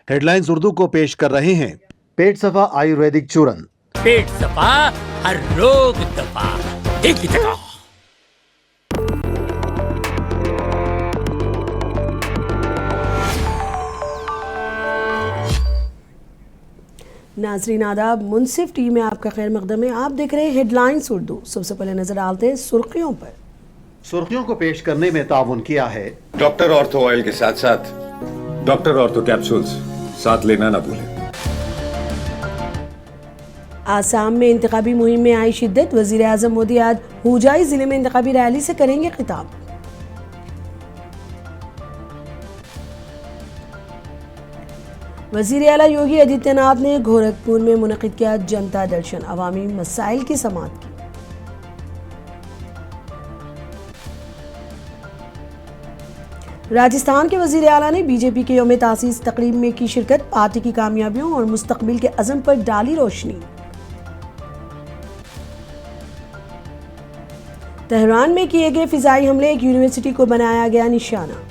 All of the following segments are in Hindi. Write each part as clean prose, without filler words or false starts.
हेडलाइंस उर्दू को पेश कर रहे हैं पेट सफा आयुर्वेदिक चूर्ण। पेट सफा, हर रोग दफा, एक ही जगह। नाजरीन आदाब, मुनसिफ टीवी में आपका खैर मकदम है। आप देख रहे हैं हेडलाइंस उर्दू। सबसे पहले नजर डालते हैं सुर्खियों पर। सुर्खियों को पेश करने में ताउन किया है डॉक्टर ऑर्थो ऑयल के साथ साथ डॉक्टर ऑर्थो कैप्सूल्स साथ लेना ना भूलें। आसाम में इंतखाबी मुहिम में आई शिद्दत। वजीर आजम मोदी आज हुजाई जिले में इंतखाबी रैली से करेंगे खिताब। वजीर आला योगी आदित्यनाथ ने गोरखपुर में मुनक़िद किया जनता दर्शन, अवामी मसाइल की समाअत की। राजस्थान के वजीर आला ने बीजेपी के यौम तासीस तकरीब में की शिरकत, पार्टी की कामयाबियों और मुस्तकबिल के अज़म पर डाली रोशनी। तेहरान में किए गए फिजाई हमले, एक यूनिवर्सिटी को बनाया गया निशाना।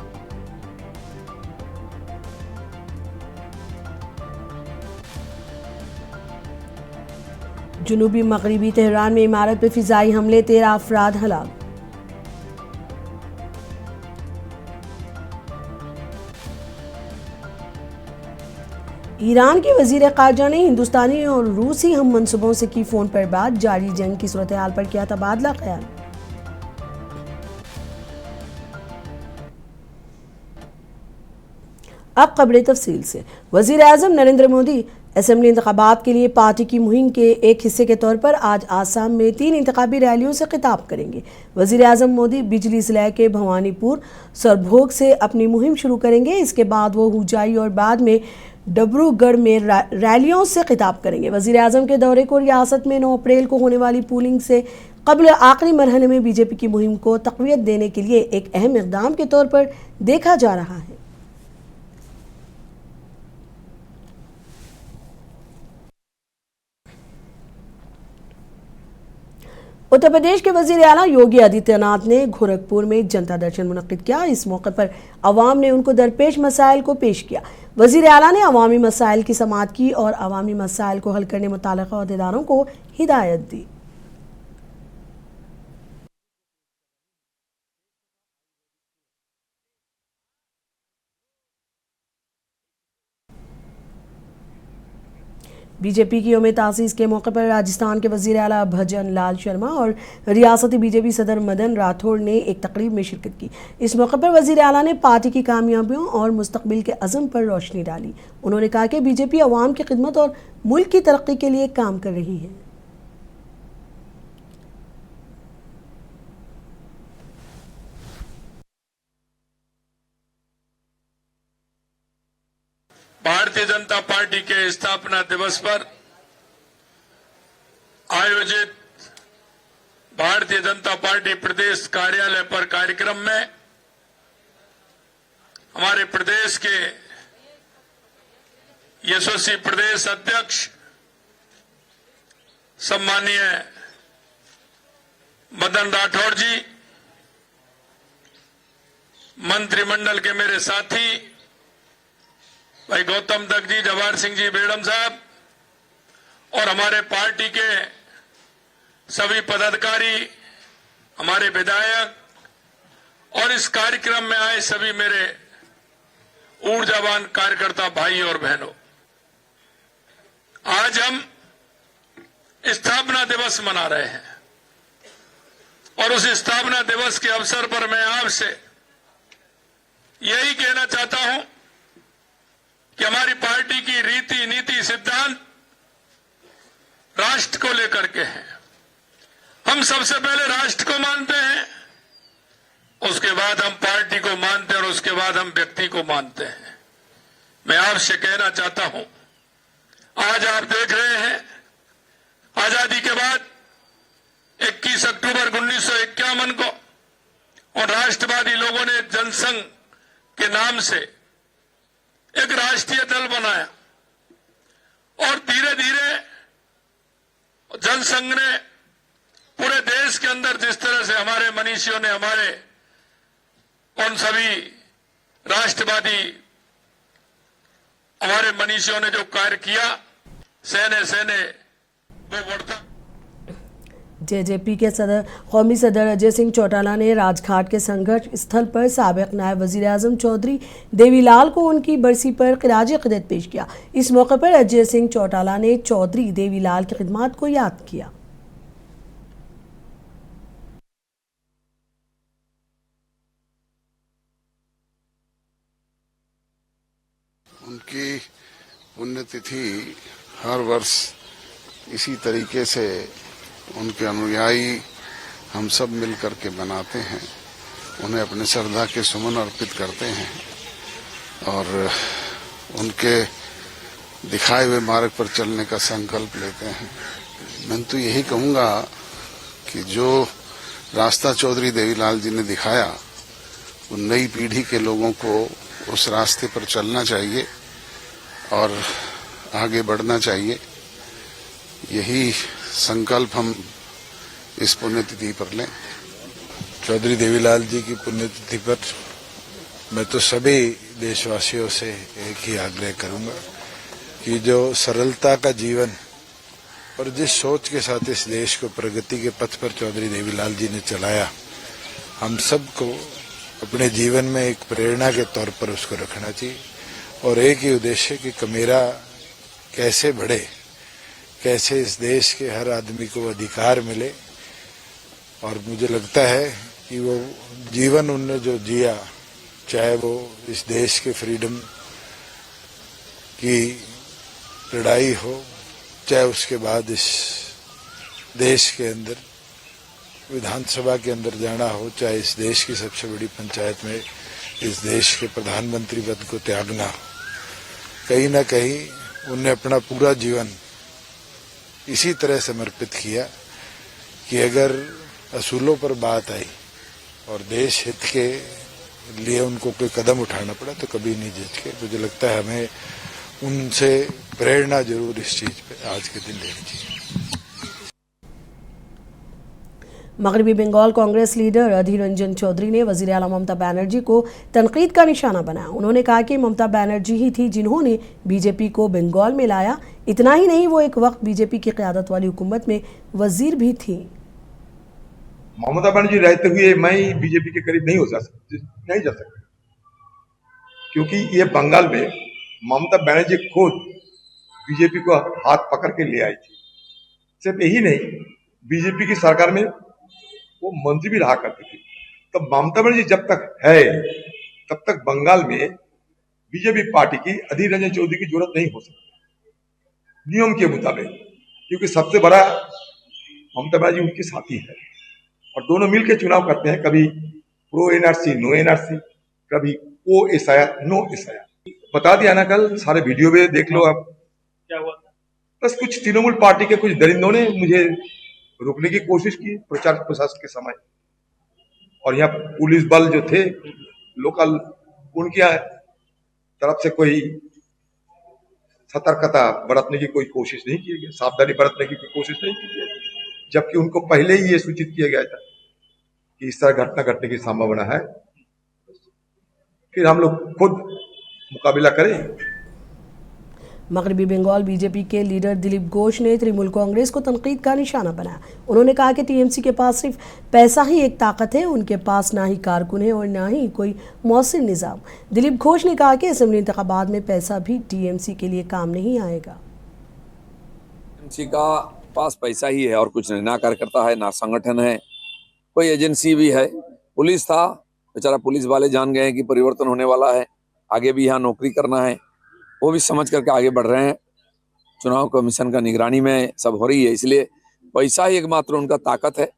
जुनूबी मगरबी तेहरान में इमारत पर फिजाई हमले, 13 अफराद हलाक। ईरान के वजीर खारजा ने हिंदुस्तानी और रूसी हम मनसूबों से की फोन पर बात, जारी जंग की सूरत हाल पर किया तबादला ख्याल। अब खबरें तफसील से। वजीर आजम नरेंद्र मोदी असेंबली इंतखाबात के लिए पार्टी की मुहिम के एक हिस्से के तौर पर आज आसाम में 3 इंतखाबी रैलियों से खिताब करेंगे। वजीर आजम मोदी बिजली जिला के भवानीपुर सरभोग से अपनी मुहिम शुरू करेंगे। इसके बाद वो हुजाई और बाद में डिब्रूगढ़ में रैलियों से खिताब करेंगे। वजीर आजम के दौरे को रियासत में 9 अप्रैल को होने वाली पोलिंग से कबल आखिरी मरहले में बीजेपी की मुहिम को तक़वियत देने के लिए एक अहम इक़दाम के तौर पर देखा जा रहा है। उत्तर प्रदेश के वजीर आला योगी आदित्यनाथ ने गोरखपुर में जनता दर्शन मुनक़िद किया। इस मौके पर अवाम ने उनको दरपेश मसाइल को पेश किया। वजीर आला ने अवामी मसाइल की समाअत की और अवामी मसाइल को हल करने मुताल्लिक़ अहदेदारों को हिदायत दी। बीजेपी की यौम तासीस के मौके पर राजस्थान के वजीर आला भजन लाल शर्मा और रियासती बीजेपी सदर मदन राठौड़ ने एक तकरीब में शिरकत की। इस मौके पर वजीर आला ने पार्टी की कामयाबियों और मुस्तकबिल के अज़म पर रोशनी डाली। उन्होंने कहा कि बीजेपी अवाम की खिदमत और मुल्क की तरक्की के लिए काम कर रही है। भारतीय जनता पार्टी के स्थापना दिवस पर आयोजित भारतीय जनता पार्टी प्रदेश कार्यालय पर कार्यक्रम में हमारे प्रदेश के यशस्वी प्रदेश अध्यक्ष सम्मानीय मदन राठौड़ जी, मंत्रिमंडल के मेरे साथी भाई गौतम दत्त जी, जवाहर सिंह जी बेड़म साहब और हमारे पार्टी के सभी पदाधिकारी, हमारे विधायक और इस कार्यक्रम में आए सभी मेरे ऊर्जावान कार्यकर्ता भाई और बहनों, आज हम स्थापना दिवस मना रहे हैं और उस स्थापना दिवस के अवसर पर मैं आपसे यही कहना चाहता हूं कि हमारी पार्टी की रीति नीति सिद्धांत राष्ट्र को लेकर के हैं। हम सबसे पहले राष्ट्र को मानते हैं, उसके बाद हम पार्टी को मानते हैं और उसके बाद हम व्यक्ति को मानते हैं। मैं आपसे कहना चाहता हूं, आज आप देख रहे हैं आजादी के बाद 21 अक्टूबर 1951 को और राष्ट्रवादी लोगों ने जनसंघ के नाम से एक राष्ट्रीय दल बनाया और धीरे धीरे जनसंघ ने पूरे देश के अंदर जिस तरह से हमारे मनीषियों ने हमारे उन सभी राष्ट्रवादी हमारे मनीषियों ने जो कार्य किया, सहने सहने वो बढ़ता। जेजेपी के कौमी सदर अजय सिंह चौटाला ने राजघाट के संघर्ष स्थल पर साबिक नायब वजीर आजम चौधरी देवीलाल को उनकी बरसी पर खिराज अक़ीदत पेश किया। इस मौके पर अजय सिंह चौटाला ने चौधरी देवीलाल की खिदमत को याद किया। उनकी पुण्यतिथि हर वर्ष इसी तरीके से उनके अनुयायी हम सब मिलकर के बनाते हैं, उन्हें अपने श्रद्धा के सुमन अर्पित करते हैं और उनके दिखाए हुए मार्ग पर चलने का संकल्प लेते हैं। मैं तो यही कहूंगा कि जो रास्ता चौधरी देवीलाल जी ने दिखाया, वो नई पीढ़ी के लोगों को उस रास्ते पर चलना चाहिए और आगे बढ़ना चाहिए। यही संकल्प हम इस पुण्यतिथि पर लें। चौधरी देवीलाल जी की पुण्यतिथि पर मैं तो सभी देशवासियों से एक ही आग्रह करूंगा कि जो सरलता का जीवन और जिस सोच के साथ इस देश को प्रगति के पथ पर चौधरी देवीलाल जी ने चलाया, हम सबको अपने जीवन में एक प्रेरणा के तौर पर उसको रखना चाहिए और एक ही उद्देश्य कि कमेरा कैसे बढ़े, कैसे इस देश के हर आदमी को अधिकार मिले। और मुझे लगता है कि वो जीवन उनने जो जिया, चाहे वो इस देश के फ्रीडम की लड़ाई हो, चाहे उसके बाद इस देश के अंदर विधानसभा के अंदर जाना हो, चाहे इस देश की सबसे बड़ी पंचायत में इस देश के प्रधानमंत्री पद को त्यागना हो, कहीं ना कहीं उनने अपना पूरा जीवन इसी तरह समर्पित किया कि अगर असूलों पर बात आई और देश हित के लिए उनको कोई कदम उठाना पड़ा तो कभी नहीं झिझके। मुझे लगता है हमें उनसे प्रेरणा जरूर इस चीज पे आज के दिन लेनी चाहिए। मगरबी बंगाल कांग्रेस लीडर अधीर रंजन चौधरी ने वज़ीर आला ममता बनर्जी को तनकीद का निशाना बनाया। उन्होंने कहा कि ममता बनर्जी ही थी जिन्होंने बीजेपी को बंगाल में लाया। इतना ही नहीं, वो एक वक्त बीजेपी की क़यादत वाली हुकूमत में वजीर भी थी। ममता बनर्जी रहते हुए मैं बीजेपी के करीब नहीं जा सकता, क्योंकि ये बंगाल में ममता बनर्जी खुद बीजेपी को हाथ पकड़ के ले आई थी। सिर्फ यही नहीं, बीजेपी की सरकार में वो मंत्री भी रहा करती थी। तो ममता बनर्जी जब तक है तब तक बंगाल में बीजेपी पार्टी की अधीर रंजन चौधरी की जरूरत नहीं हो सकती नियम के मुताबिक, क्योंकि सबसे बड़ा ममता बनर्जी उनकी साथी है और दोनों मिलकर चुनाव करते हैं, कभी प्रो एनआरसी नो एनआरसी, कभी ओ एसआईआर नो एसआईआर। बता दिया ना, कल सारे वीडियो में देख लो आप क्या हुआ था। बस कुछ तृणमूल पार्टी के कुछ दरिंदों ने मुझे रोकने की कोशिश की प्रचार प्रसार के समय, और यहाँ पुलिस बल जो थे लोकल, उनकी तरफ से कोई सतर्कता बरतने की कोई कोशिश नहीं की गई, सावधानी बरतने की कोई कोशिश नहीं की गई, जबकि उनको पहले ही ये सूचित किया गया था कि इस तरह घटना घटने की संभावना है। फिर हम लोग खुद मुकाबला करें। मगरबी बंगाल बीजेपी के लीडर दिलीप घोष ने तृणमूल कांग्रेस को तनकीद का निशाना बनाया। उन्होंने कहा कि टीएमसी के पास सिर्फ पैसा ही एक ताकत है, उनके पास ना ही कारकुन है और ना ही कोई मौसर निज़ाम। दिलीप घोष ने कहा कि असेंबली इंतखाबात में पैसा भी टीएमसी के लिए काम नहीं आएगा। टीएमसी का पास पैसा ही है और कुछ नहीं, ना कार्यकर्ता है, ना संगठन है, कोई एजेंसी भी है। पुलिस था, बेचारा पुलिस वाले जान गए हैं कि परिवर्तन होने वाला है, आगे भी यहाँ नौकरी करना है, वो भी समझ करके आगे बढ़ रहे हैं। चुनाव कमीशन का निगरानी में सब हो रही है, इसलिए पैसा ही एकमात्र उनका ताकत है।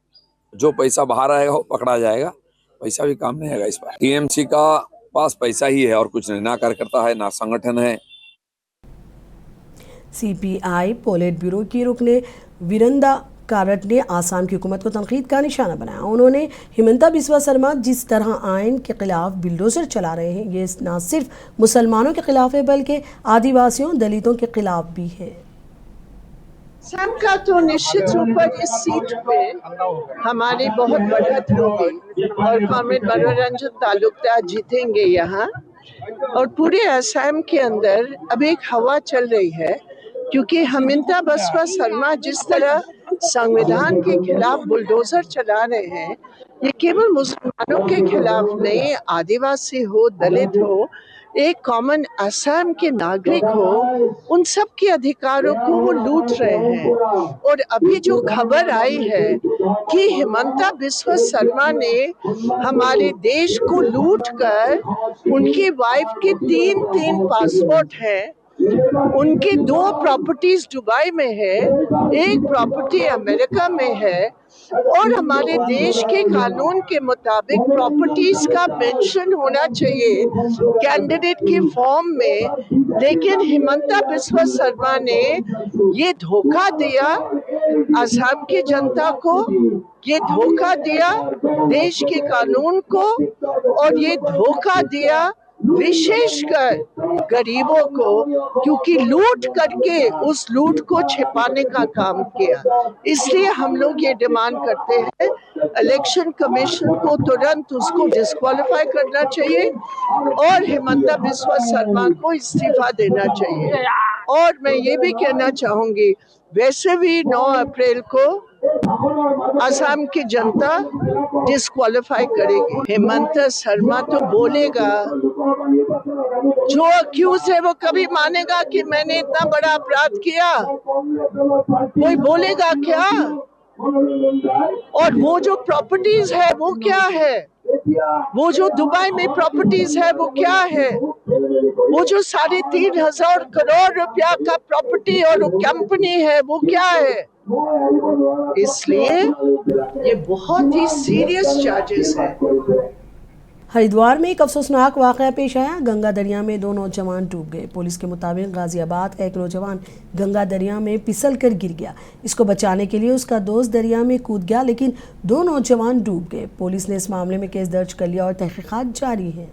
जो पैसा बाहर आएगा वो पकड़ा जाएगा, पैसा भी काम नहीं आएगा इस बार। टीएमसी का पास पैसा ही है और कुछ नहीं, ना कार्यकर्ता है, ना संगठन है। सीपीआई पोलिट ब्यूरो की रुकने वीरेंद्र कारट ने आसाम की हुकूमत को तनकीद का निशाना बनाया। उन्होंने हिमंता बिस्वा शर्मा जिस तरह आयन के खिलाफ बिल्डोजर चला रहे हैं, ये न सिर्फ मुसलमानों के खिलाफ है बल्कि आदिवासियों दलितों के खिलाफ भी है। असम का तो निश्चित रूप पर इस सीट पे हमारी बहुत बढ़त होगी और कॉमरेड मनोरंजन तालुकदार जीतेंगे यहाँ। और पूरे असम के अंदर अब एक हवा चल रही है, क्योंकि हिमंता बिस्वा शर्मा जिस तरह संविधान के खिलाफ बुलडोजर चला रहे हैं, ये केवल मुसलमानों के खिलाफ नहीं, आदिवासी हो, दलित हो, एक कॉमन असम के नागरिक हो, उन सब के अधिकारों को वो लूट रहे हैं। और अभी जो खबर आई है कि हिमंता बिस्वा शर्मा ने हमारे देश को लूट कर, उनकी वाइफ के 3 पासपोर्ट हैं, उनकी 2 प्रॉपर्टीज दुबई में है, एक प्रॉपर्टी अमेरिका में है, और हमारे देश के कानून के मुताबिक प्रॉपर्टीज का मेंशन होना चाहिए कैंडिडेट के फॉर्म में। लेकिन हिमंता बिस्वा शर्मा ने ये धोखा दिया असम की जनता को, ये धोखा दिया देश के कानून को, और ये धोखा दिया विशेषकर गरीबों को, क्योंकि लूट करके उस लूट को छिपाने का काम किया। इसलिए हम लोग ये डिमांड करते हैं, इलेक्शन कमीशन को तुरंत उसको डिस्क्वालीफाई करना चाहिए और हिमंता बिस्वा शर्मा को इस्तीफा देना चाहिए। और मैं ये भी कहना चाहूंगी, वैसे भी 9 अप्रैल को असम की जनता डिस्क्वालीफाई करेगी। हिमंता शर्मा तो बोलेगा, जो अक्यूज है वो कभी मानेगा कि मैंने इतना बड़ा अपराध किया? कोई बोलेगा क्या? और वो जो प्रॉपर्टीज है वो क्या है? वो जो दुबई में प्रॉपर्टीज है वो क्या है? वो जो 3,500 करोड़ रुपया का प्रॉपर्टी और कंपनी है वो क्या है? इसलिए ये बहुत ही सीरियस चार्जेस है। हरिद्वार में एक अफसोसनाक वाकया पेश आया। गंगा दरिया में 2 नौजवान डूब गए। पुलिस के मुताबिक गाजियाबाद का एक नौजवान गंगा दरिया में फिसल कर गिर गया। इसको बचाने के लिए उसका दोस्त दरिया में कूद गया, लेकिन 2 नौजवान डूब गए। पुलिस ने इस मामले में केस दर्ज कर लिया और तहकीकात जारी है।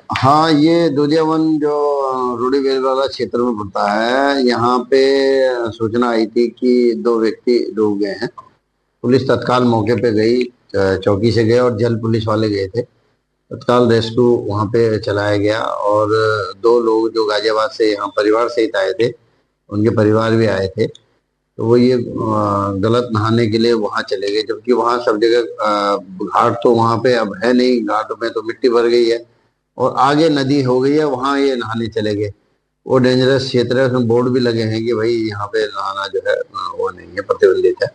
हाँ, ये दुधियावन जो रूढ़ीवेल वाला क्षेत्र में पड़ता है, यहाँ पे सूचना आई थी कि 2 व्यक्ति डूब गए हैं। पुलिस तत्काल मौके पे गई, चौकी से गए और जल पुलिस वाले गए थे। तत्काल रेस्क्यू वहाँ पे चलाया गया और 2 लोग जो गाजियाबाद से यहाँ परिवार सहित आए थे, उनके परिवार भी आए थे, तो वो ये गलत नहाने के लिए वहाँ चले गए, जबकि वहाँ सब जगह घाट तो वहाँ पे अब है नहीं, घाट में तो मिट्टी भर गई है और आगे नदी हो गई है, वहाँ ये नहाने चले गए। वो डेंजरस क्षेत्र है, उसमें बोर्ड भी लगे हैं कि भाई यहाँ पे नहाना जो है वो नहीं है, प्रतिबंधित है।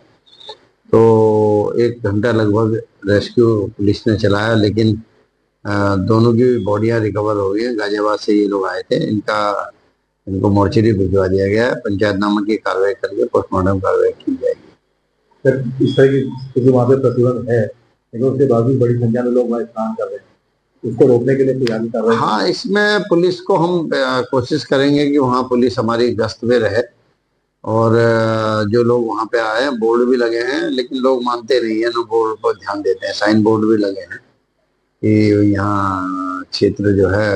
तो 1 घंटा लगभग रेस्क्यू पुलिस ने चलाया, लेकिन दोनों की बॉडियां रिकवर हो गई हैं। गाजियाबाद से ये लोग आए थे, इनको मोर्चरी भिजवा दिया गया है। पंचायतनामा की कार्रवाई करके पोस्टमार्टम कार्रवाई की जाएगी। सर, इस तरह की वहाँ पे प्रतिबंध है, लेकिन उसके बावजूद बड़ी संख्या में लोग वहाँ स्नान कर रहे हैं, इसको रोकने के लिए तैयारी कर रहे हैं। हाँ, इसमें पुलिस को हम कोशिश करेंगे कि वहाँ पुलिस हमारी गश्त में रहे और जो लोग वहाँ पे आए हैं, बोर्ड भी लगे हैं, लेकिन लोग मानते नहीं है, ना बोर्ड पर ध्यान देते हैं। साइन बोर्ड भी लगे हैं कि यहाँ क्षेत्र जो है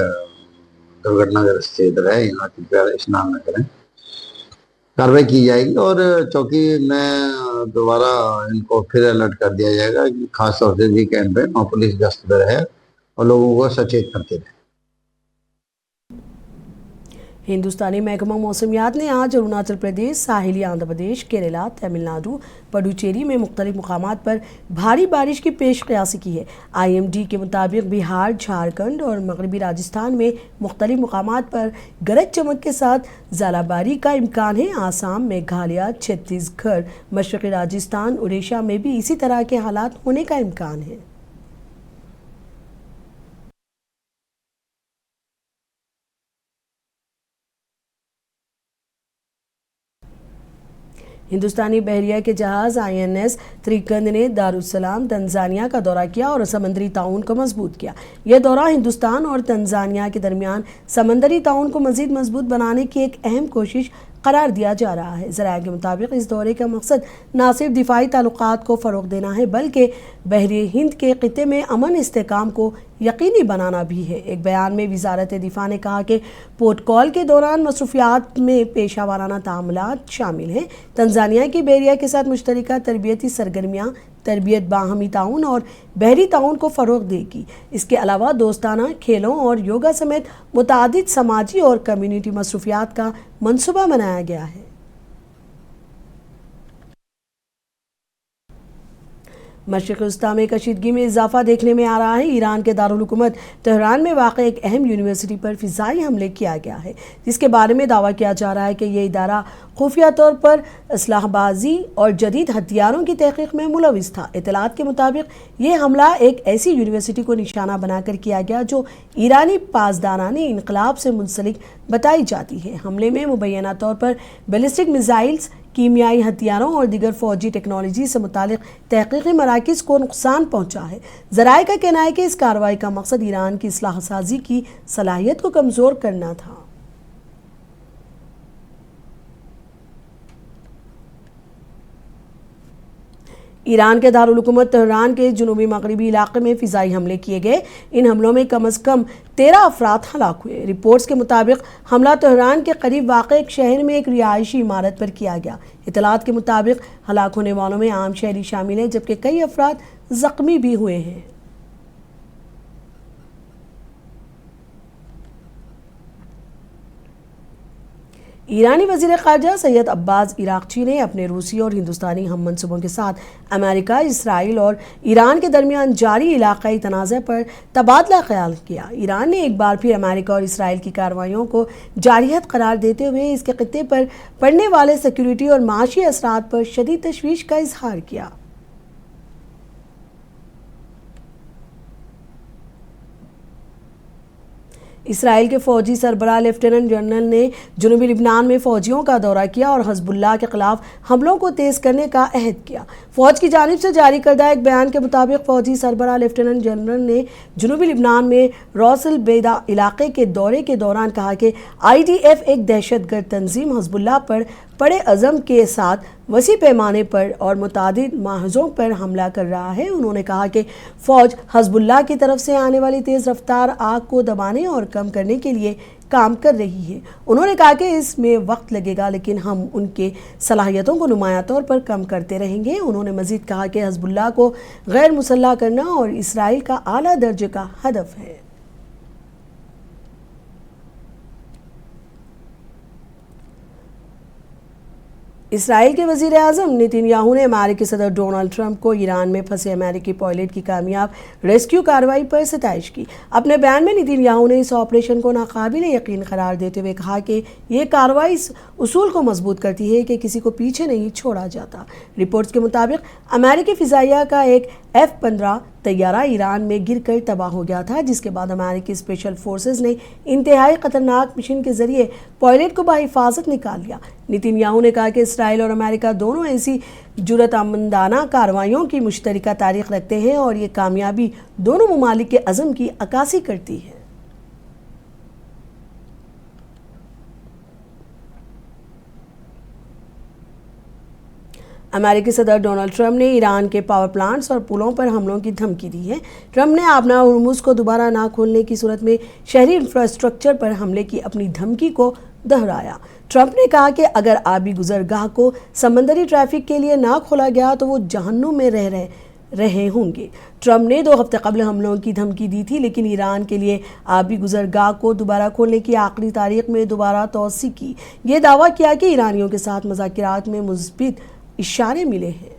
दुर्घटनाग्रस्त क्षेत्र है, यहाँ कृपया स्नान न करें। कार्रवाई की जाएगी और चौकी में दोबारा इनको फिर अलर्ट कर दिया जाएगा कि खास तौर से वीकेंड पे वहाँ पुलिस गश्त पे रहे और लोगों को सचेत करते रहे। हिंदुस्तानी महकमा मौसमियात ने आज अरुणाचल प्रदेश, साहिली आंध्र प्रदेश, केरला, तमिलनाडु, पुडुचेरी में मुख्तलिफ मुकामात पर भारी बारिश की पेशकयासी की है। IMD के मुताबिक बिहार, झारखंड और मगरबी राजस्थान में मुख्तलिफ मुकामात पर गरज चमक के साथ ज़ालाबारी का इम्कान है। आसाम, मेघालय, छत्तीसगढ़, मशरक़ी राजस्थान, उड़ीसा में भी इसी तरह के हालात होने का इम्कान है। हिंदुस्तानी बहरिया के जहाज़ INS त्रिकंद ने दारुस्सलाम तंजानिया का दौरा किया और समंदरी ताउन को मजबूत किया। यह दौरा हिंदुस्तान और तंजानिया के दरमियान समंदरी ताउन को मजीद मजबूत बनाने की एक अहम कोशिश करार दिया जा रहा है। ज़राए के मुताबिक इस दौरे का मकसद न सिर्फ दिफाई ताल्लुकात को फ़रोग़ देना है बल्कि बहरी हिंद के ख़ित्ते में अमन इस्तेहकाम को यकीनी बनाना भी है। एक बयान में वज़ारत दिफ़ा ने कहा कि प्रोटोकॉल के दौरान मसरूफ़ियात में पेशा वाराना तामुलात शामिल हैं। तंजानिया की बहरिया के साथ मुश्तरका तरबियती सरगर्मियाँ तरबियत बाहमी ताउन और बहरी ताउन को फ़रोग़ देगी। इसके अलावा दोस्ताना खेलों और योगा समेत मुतादिद समाजी और कम्युनिटी मसरूफ़ियात का मंसूबा बनाया गया है। मशरिक़ वस्ता में कशीदगी में इजाफा देखने में आ रहा है। ईरान के दारुल हुकूमत तेहरान में वाक़ एक अहम यूनिवर्सिटी पर फ़िज़ाई हमले किया गया है, जिसके बारे में दावा किया जा रहा है कि यह इदारा खुफिया तौर पर असलाहबाजी और जदीद हथियारों की तहक़ीक़ में मुलविस था। इत्तलात के मुताबिक ये हमला एक ऐसी यूनिवर्सिटी को निशाना बनाकर किया गया जो ईरानी पासदाराने इनकलाब से मुंसलिक बताई जाती है। हमले में मुबैना तौर पर बैलिस्टिक मिसाइल्स, कीमियाई हथियारों और दीगर फौजी टेक्नोलॉजी से मुतालिक तहक़ीक़ी मराकिज़ को नुकसान पहुँचा है। ज़राए का कहना है कि इस कार्रवाई का मकसद ईरान की इस्लाह साजी की सलाहियत को कमज़ोर करना था। ईरान के दारुल हुकूमत तेहरान के जुनूबी मगरबी इलाके में फ़िज़ाई हमले किए गए। इन हमलों में कम अज़ कम 13 अफराद हलाक हुए। रिपोर्ट्स के मुताबिक हमला तेहरान के करीब वाक़ एक शहर में एक रिहायशी इमारत पर किया गया। इत्तलात के मुताबिक हलाक होने वालों में आम शहरी शामिल हैं, जबकि कई अफराद ज़ख्मी भी हुए हैं। ईरानी वज़ीर ख़ारजा सैयद अब्बास इराक़ची ने अपने रूसी और हिंदुस्तानी हम मनसूबों के साथ अमेरिका, इसराइल और ईरान के दरमियान जारी इलाक़ाई तनाज़े पर तबादला ख्याल किया। ईरान ने एक बार फिर अमेरिका और इसराइल की कार्रवाइयों को जारियत करार देते हुए इसके ख़ित्ते पर पड़ने वाले सिक्योरिटी और माशी असरात पर शदीद तशवीश का इजहार किया। इसराइल के फ़ौजी सरबराह लेफ्टिनेंट जनरल ने जनूबी लिबनान में फ़ौजियों का दौरा किया और हज़बुल्लाह के ख़िलाफ़ हमलों को तेज़ करने का अहद किया। फ़ौज की जानिब से जारी करदा एक बयान के मुताबिक फ़ौजी सरबराह लेफ्टिनेंट जनरल ने जनूबी लिबनान में रौसल बेदा इलाके के दौरे के दौरान कहा कि IDF एक दहशतगर्द तंजीम हज़बुल्लाह पर बड़े अज़म के साथ वसी पैमाने पर और मुतादिद महज़ों पर हमला कर रहा है। उन्होंने कहा कि फ़ौज हज़बुल्लाह की तरफ से आने वाली तेज़ रफ्तार आग को दबाने और कम करने के लिए काम कर रही है। उन्होंने कहा कि इसमें वक्त लगेगा, लेकिन हम उनके सलाहियतों को नुमाया तौर पर कम करते रहेंगे। उन्होंने मज़ीद कहा कि हज़बुल्लाह को गैर मुसल्लह करना और इसराइल का आला दर्जे का हदफ है। इसराइल के वज़ीर आज़म नेतन्याहू ने अमेरिकी सदर डोनाल्ड ट्रंप को ईरान में फंसे अमेरिकी पायलट की कामयाब रेस्क्यू कार्रवाई पर सताइश की। अपने बयान में नेतन्याहू ने इस ऑपरेशन को नाकाबिल यकीन करार देते हुए कहा कि यह कार्रवाई इस उसूल को मजबूत करती है कि किसी को पीछे नहीं छोड़ा जाता। रिपोर्ट्स के मुताबिक अमेरिकी फ़िज़ाइया का एक F-15 तैयारा ईरान में गिरकर तबाह हो गया था, जिसके बाद अमेरिकी स्पेशल फोर्सेस ने इंतहाई खतरनाक मिशन के जरिए पायलट को बाहिफाजत निकाल लिया। नेतन्याहू ने कहा कि इसराइल और अमेरिका दोनों ऐसी जुर्रतमंदाना कार्रवाइयों की मुश्तरका तारीख रखते हैं और ये कामयाबी दोनों ममालिक के अज़म की अक्कासी करती है। अमेरिकी सदर डोनाल्ड ट्रंप ने ईरान के पावर प्लांट्स और पुलों पर हमलों की धमकी दी है। ट्रंप ने आबना हुर्मुज़ को दोबारा ना खोलने की सूरत में शहरी इंफ्रास्ट्रक्चर पर हमले की अपनी धमकी को दोहराया। ट्रंप ने कहा कि अगर आबी गुजरगाह को समंदरी ट्रैफिक के लिए ना खोला गया तो वो जहन्नुम में रहे होंगे। ट्रंप ने 2 हफ्ते कबल हमलों की धमकी दी थी, लेकिन ईरान के लिए आबी गुजरगाह को दोबारा खोलने की आखिरी तारीख में दोबारा तौसी की। ये दावा किया कि ईरानियों के साथ मुज़ाकरात में मुस्बित इशारे मिले हैं।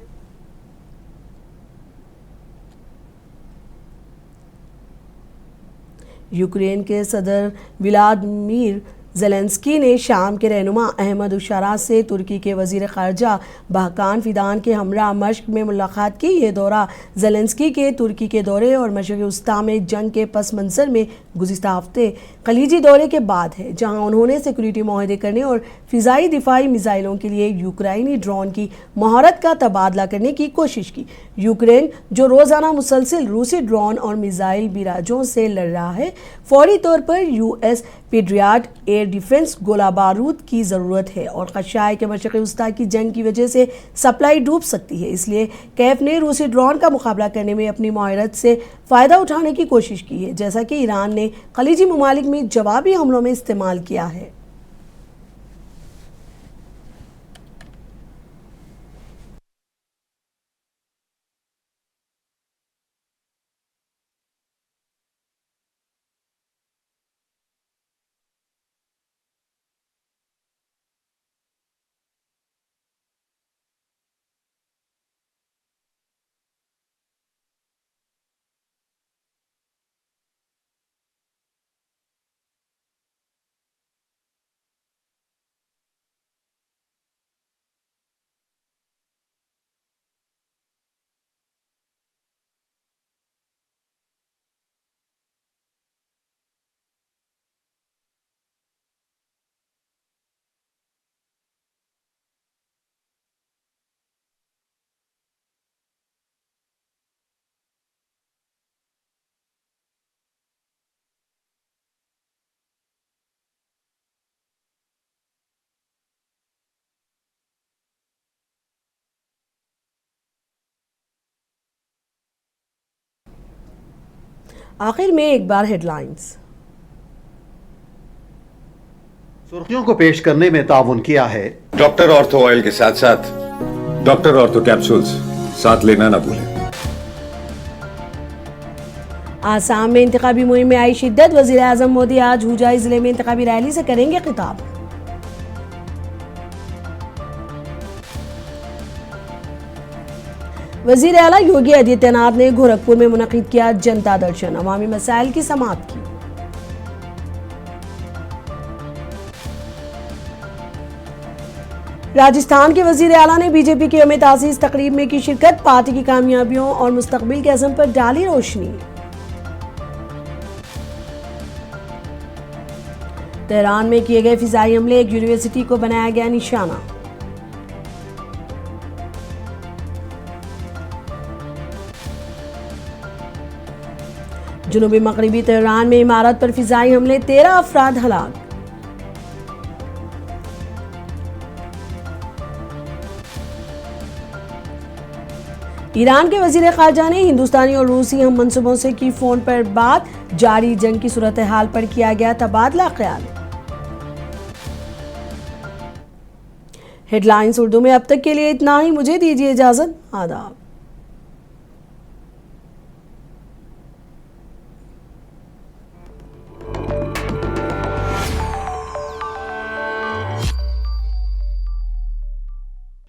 यूक्रेन के सदर व्लादिमीर ज़ेलेंस्की ने शाम के रहनुमा अहमद उशारा से तुर्की के वज़ीर ख़ारजा बहकान फ़िदान के हमरा मश्क में मुलाकात की। ये दौरा ज़ेलेंस्की के तुर्की के दौरे और मशरिक़ वस्ता में जंग के पस मंज़र में गुज़िश्ता हफ्ते खलीजी दौरे के बाद है, जहाँ उन्होंने सिक्योरिटी मुआहदे करने और फ़िज़ाई दिफाई मिसाइलों के लिए यूक्राइनी ड्रोन की महारत का तबादला करने की कोशिश की। यूक्रेन जो रोज़ाना मुसलसिल रूसी ड्रोन और मिसाइल बिराजों से लड़ रहा है, फौरी तौर पर यूएस पेट्रियट एयर डिफेंस गोला बारूद की ज़रूरत है और खदशा है कि मशरिक़ी वस्ता की जंग की वजह से सप्लाई डूब सकती है। इसलिए कैफ ने रूसी ड्रोन का मुकाबला करने में अपनी महारत से फ़ायदा उठाने की कोशिश की है, जैसा कि ईरान ने खलीजी ममालिक में जवाबी हमलों में इस्तेमाल किया है। आखिर में एक बार हेडलाइंस। सुर्खियों को पेश करने में ताउन किया है डॉक्टर ऑर्थो ऑयल के साथ साथ डॉक्टर ऑर्थो कैप्सूल्स साथ लेना ना भूलें। आसाम में इंतखाबी मुहिम में आई शिद्दत। वजीर आजम मोदी आज हुजाई जिले में इंतखाबी रैली से करेंगे खिताब। वजीर आला योगी आदित्यनाथ ने गोरखपुर में मुनक़िद किया जनता दर्शन, अवामी मसाइल की समाअत की। राजस्थान के वजीर आला ने बीजेपी की यौम तासीस तकरीब में की शिरकत, पार्टी की कामयाबियों और मुस्तकबिल के अज़म पर डाली रोशनी। तेहरान में किए गए फिजाई हमले, एक यूनिवर्सिटी को बनाया गया निशाना। जुनूबी मगरबी तेहरान में इमारत पर फिजाई हमले, 13 अफराद हलाक। ईरान के वजीर खारजा ने हिंदुस्तानी और रूसी हम मंसूबों से की फोन पर बात, जारी जंग की सूरत हाल पर किया गया तबादला ख्याल। हेडलाइंस उर्दू में अब तक के लिए इतना ही। मुझे दीजिए इजाजत। आदाब।